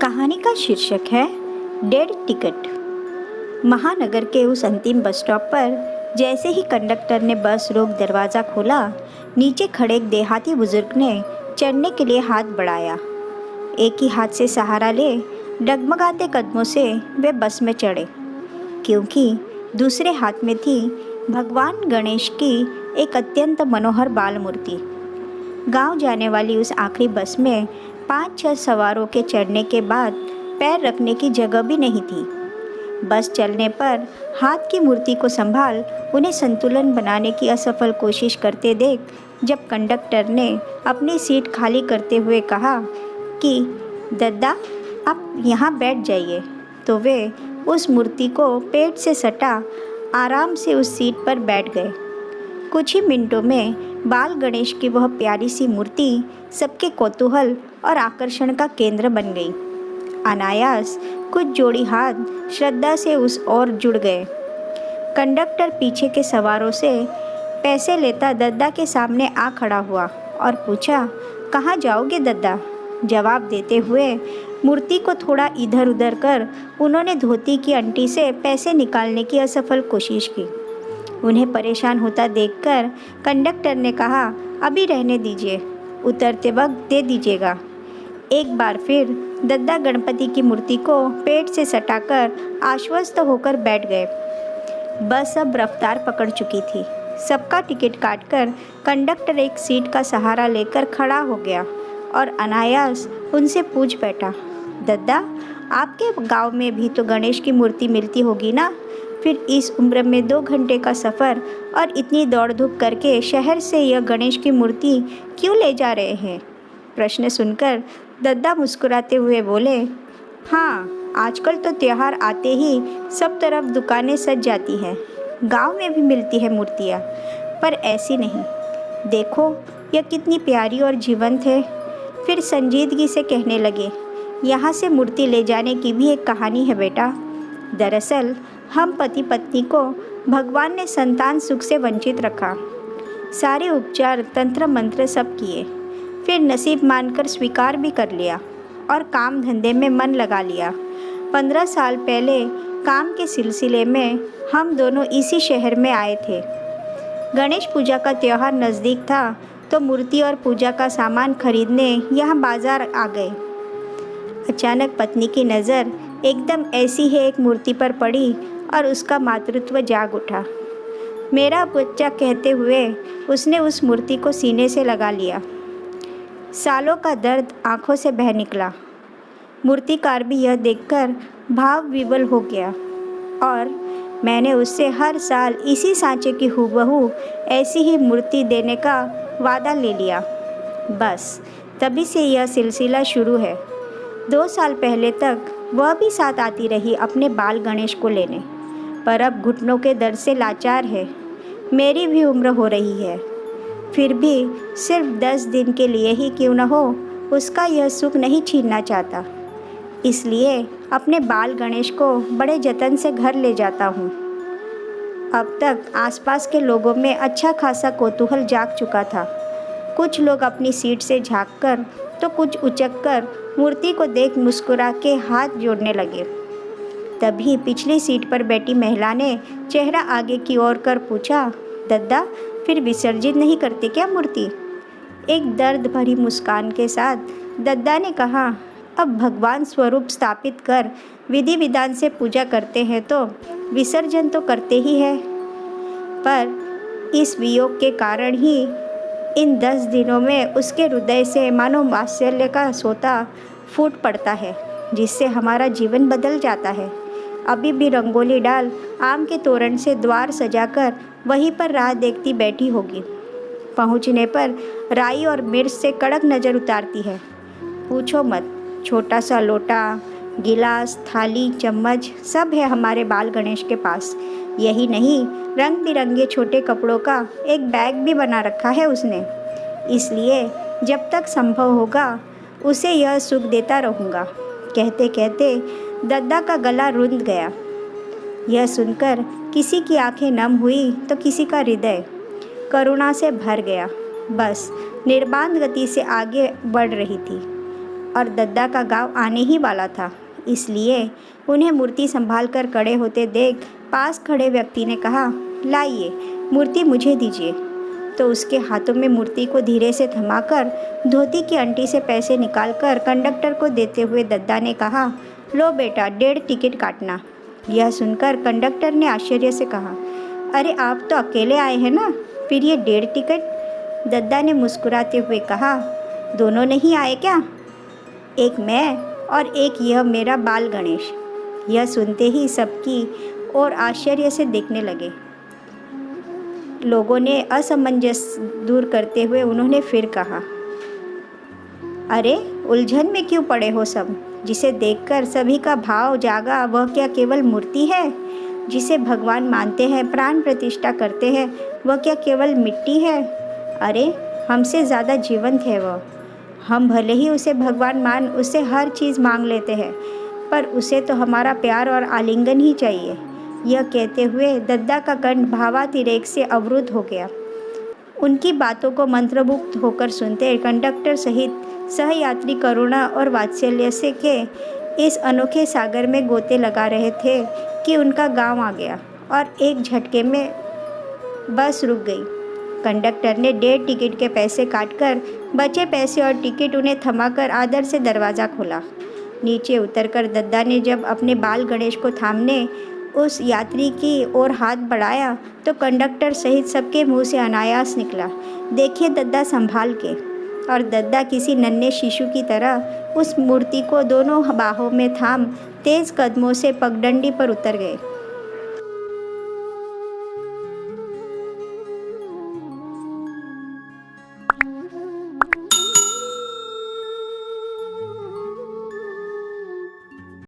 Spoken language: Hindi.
कहानी का शीर्षक है डेड टिकट। महानगर के उस अंतिम बस स्टॉप पर जैसे ही कंडक्टर ने बस रोक दरवाज़ा खोला, नीचे खड़े एक देहाती बुजुर्ग ने चढ़ने के लिए हाथ बढ़ाया। एक ही हाथ से सहारा ले डगमगाते कदमों से वे बस में चढ़े, क्योंकि दूसरे हाथ में थी भगवान गणेश की एक अत्यंत मनोहर बाल मूर्ति। गांव जाने वाली उस आखिरी बस में 5-6 सवारों के चढ़ने के बाद पैर रखने की जगह भी नहीं थी। बस चलने पर हाथ की मूर्ति को संभाल उन्हें संतुलन बनाने की असफल कोशिश करते देख जब कंडक्टर ने अपनी सीट खाली करते हुए कहा कि दद्दा आप यहाँ बैठ जाइए, तो वे उस मूर्ति को पेट से सटा आराम से उस सीट पर बैठ गए। कुछ ही मिनटों में बाल गणेश की वह प्यारी सी मूर्ति सबके कौतूहल और आकर्षण का केंद्र बन गई। अनायास कुछ जोड़ी हाथ श्रद्धा से उस ओर जुड़ गए। कंडक्टर पीछे के सवारों से पैसे लेता दद्दा के सामने आ खड़ा हुआ और पूछा, कहाँ जाओगे दद्दा? जवाब देते हुए मूर्ति को थोड़ा इधर उधर कर उन्होंने धोती की अंटी से पैसे निकालने की असफल कोशिश की। उन्हें परेशान होता देखकर कंडक्टर ने कहा, अभी रहने दीजिए, उतरते वक्त दे दीजिएगा। एक बार फिर दद्दा गणपति की मूर्ति को पेट से सटाकर आश्वस्त होकर बैठ गए। बस अब रफ्तार पकड़ चुकी थी। सबका टिकट काटकर कंडक्टर एक सीट का सहारा लेकर खड़ा हो गया और अनायास उनसे पूछ बैठा, दद्दा आपके गांव में भी तो गणेश की मूर्ति मिलती होगी ना? फिर इस उम्र में 2 घंटे का सफ़र और इतनी दौड़ धूप करके शहर से यह गणेश की मूर्ति क्यों ले जा रहे हैं? प्रश्न सुनकर दद्दा मुस्कुराते हुए बोले, हाँ, आजकल तो त्यौहार आते ही सब तरफ दुकानें सज जाती हैं। गांव में भी मिलती है मूर्तियाँ, पर ऐसी नहीं। देखो यह कितनी प्यारी और जीवंत है। फिर संजीदगी से कहने लगे, यहाँ से मूर्ति ले जाने की भी एक कहानी है बेटा। दरअसल हम पति पत्नी को भगवान ने संतान सुख से वंचित रखा। सारे उपचार तंत्र मंत्र सब किए, फिर नसीब मानकर स्वीकार भी कर लिया और काम धंधे में मन लगा लिया। 15 साल पहले काम के सिलसिले में हम दोनों इसी शहर में आए थे। गणेश पूजा का त्यौहार नज़दीक था तो मूर्ति और पूजा का सामान खरीदने यहाँ बाज़ार आ गए। अचानक पत्नी की नज़र एकदम ऐसी ही एक मूर्ति पर पड़ी और उसका मातृत्व जाग उठा। मेरा बच्चा कहते हुए उसने उस मूर्ति को सीने से लगा लिया। सालों का दर्द आंखों से बह निकला। मूर्तिकार भी यह देखकर भाव विवल हो गया और मैंने उससे हर साल इसी सांचे की हूबहू ऐसी ही मूर्ति देने का वादा ले लिया। बस तभी से यह सिलसिला शुरू है। 2 साल पहले तक वह भी साथ आती रही अपने बाल गणेश को लेने, पर अब घुटनों के दर्द से लाचार है। मेरी भी उम्र हो रही है, फिर भी सिर्फ 10 दिन के लिए ही क्यों न हो, उसका यह सुख नहीं छीनना चाहता। इसलिए अपने बाल गणेश को बड़े जतन से घर ले जाता हूँ। अब तक आसपास के लोगों में अच्छा खासा कौतूहल जाग चुका था। कुछ लोग अपनी सीट से झांककर तो कुछ उचककर मूर्ति को देख मुस्कुरा के हाथ जोड़ने लगे। तभी पिछली सीट पर बैठी महिला ने चेहरा आगे की ओर कर पूछा, दद्दा फिर विसर्जित नहीं करते क्या मूर्ति? एक दर्द भरी मुस्कान के साथ दद्दा ने कहा, अब भगवान स्वरूप स्थापित कर विधि विधान से पूजा करते हैं तो विसर्जन तो करते ही है, पर इस वियोग के कारण ही इन 10 दिनों में उसके हृदय से मानो वात्सल्य का सोता फूट पड़ता है, जिससे हमारा जीवन बदल जाता है। अभी भी रंगोली डाल आम के तोरण से द्वार सजाकर वहीं पर राह देखती बैठी होगी। पहुंचने पर राई और मिर्च से कड़क नज़र उतारती है। पूछो मत, छोटा सा लोटा, गिलास, थाली, चम्मच सब है हमारे बाल गणेश के पास। यही नहीं, रंग बिरंगे छोटे कपड़ों का एक बैग भी बना रखा है उसने। इसलिए जब तक संभव होगा उसे यह सुख देता रहूँगा। कहते कहते दद्दा का गला रुंध गया। यह सुनकर किसी की आंखें नम हुई तो किसी का हृदय करुणा से भर गया। बस निर्बाध गति से आगे बढ़ रही थी। और दद्दा का गांव आने ही वाला था, इसलिए उन्हें मूर्ति संभाल कर खड़े होते देख पास खड़े व्यक्ति ने कहा, लाइए मूर्ति मुझे दीजिए। तो उसके हाथों में मूर्ति को धीरे से थमाकर धोती की अंटी से पैसे निकालकर कंडक्टर को देते हुए दद्दा ने कहा, लो बेटा 1.5 टिकट काटना। यह सुनकर कंडक्टर ने आश्चर्य से कहा, अरे आप तो अकेले आए हैं ना, फिर ये 1.5 टिकट? दद्दा ने मुस्कुराते हुए कहा, दोनों नहीं आए क्या? एक मैं और एक यह मेरा बाल गणेश। यह सुनते ही सबकी ओर आश्चर्य से देखने लगे। लोगों ने असमंजस दूर करते हुए उन्होंने फिर कहा, अरे उलझन में क्यों पड़े हो सब? जिसे देखकर सभी का भाव जागा वह क्या केवल मूर्ति है? जिसे भगवान मानते हैं, प्राण प्रतिष्ठा करते हैं, वह क्या केवल मिट्टी है? अरे हमसे ज़्यादा जीवंत है वह। हम भले ही उसे भगवान मान उससे हर चीज़ मांग लेते हैं, पर उसे तो हमारा प्यार और आलिंगन ही चाहिए। यह कहते हुए दद्दा का कंठ भावातिरेक से अवरुद्ध हो गया। उनकी बातों को मंत्रमुग्ध होकर सुनते कंडक्टर सहित सहयात्री करुणा और वात्सल्य से के इस अनोखे सागर में गोते लगा रहे थे कि उनका गांव आ गया और एक झटके में बस रुक गई। कंडक्टर ने 1.5 टिकट के पैसे काटकर बचे पैसे और टिकट उन्हें थमाकर आदर से दरवाज़ा खोला। नीचे उतरकर दद्दा ने जब अपने बाल गणेश को थामने उस यात्री की ओर हाथ बढ़ाया तो कंडक्टर सहित सबके मुंह से अनायास निकला, देखिए दद्दा संभाल के। और दद्दा किसी नन्हे शिशु की तरह उस मूर्ति को दोनों बाहों में थाम तेज कदमों से पगडंडी पर उतर गए।